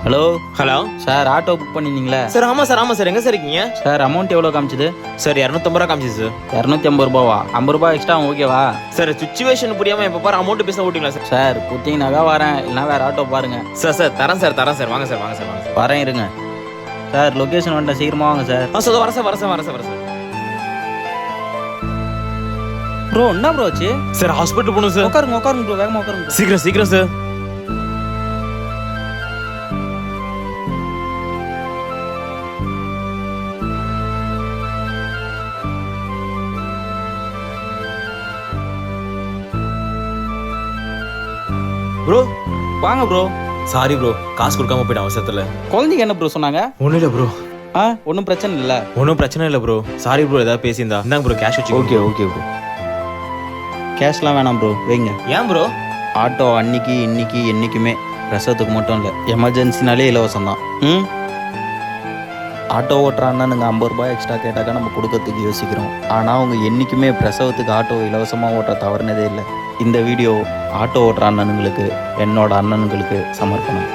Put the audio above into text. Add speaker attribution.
Speaker 1: Hello
Speaker 2: hello
Speaker 1: sir, auto book பண்ணியிருந்தீங்களா?
Speaker 2: Sir ஆமாம் sir எங்கே சார் இருக்கீங்க?
Speaker 1: சார், அமௌண்ட் எவ்வளோ காமிச்சிது?
Speaker 2: சார் 250 ரூபா காமிச்சிது சார்.
Speaker 1: 250 ரூபாவா? 50 ரூபா எக்ஸ்ட்ரா ஓகேவா?
Speaker 2: சார் சுச்சுவேஷன் புரியாமல் எப்போ பாரு அமௌண்ட் பேச ஓட்டிங்களா சார்?
Speaker 1: சார், குத்திங்கனாக்கா வரேன், இல்லைனா வேறு ஆட்டோ பாருங்க.
Speaker 2: சார் தரேன் சார் வாங்க சார்
Speaker 1: வரேன், இருங்க. சார், லொக்கேஷன் வந்துட்டேன், சீக்கிரமாக வாங்க சார்.
Speaker 2: சார் வரேன் சார்.
Speaker 1: ப்ரோ, என்ன ப்ரோ ஆச்சு?
Speaker 2: சார் ஹாஸ்பிட்டல் போகணும் சார்.
Speaker 1: உட்காருங்க ப்ரோ, வேகமாக உட்காருங்க.
Speaker 2: சீக்கிரம் சார். ப்ரோ
Speaker 1: வாங்க ப்ரோ.
Speaker 2: சாரி ப்ரோ, காசு கொடுக்காம போயிட்டேன் அவசரத்தில்.
Speaker 1: குழந்தைங்க என்ன ப்ரோ சொன்னாங்க?
Speaker 2: ஒன்றும் இல்லை ப்ரோ.
Speaker 1: ஒன்றும் பிரச்சனை இல்லை.
Speaker 2: ஒன்றும் பிரச்சனை இல்லை ப்ரோ. சாரி ப்ரோ, ஏதாவது பேசியிருந்தா. இந்தாங்க ப்ரோ, கேஷ் வச்சு.
Speaker 1: Okay bro. கேஷ்லாம் வேணாம் ப்ரோ, வைங்க.
Speaker 2: ஏன் ப்ரோ?
Speaker 1: ஆட்டோ அன்னைக்கு இன்னைக்கு என்றைக்குமே பிரசவத்துக்கு மட்டும் இல்லை, எமர்ஜென்சினாலே இலவசம் தான். ஆட்டோ ஓட்டுற அண்ணனுங்க 50 ரூபாய் எக்ஸ்ட்ரா கேட்டாக்கா நம்ம கொடுக்கறதுக்கு யோசிக்கிறோம். ஆனால் அவங்க என்றைக்குமே பிரசவத்துக்கு ஆட்டோ இலவசமாக ஓட்டுற தவறுனதே இல்லை. இந்த வீடியோ ஆட்டோ ஓட்டுற அண்ணனுங்களுக்கு, என்னோட அண்ணனுங்களுக்கு சமர்ப்பணம்.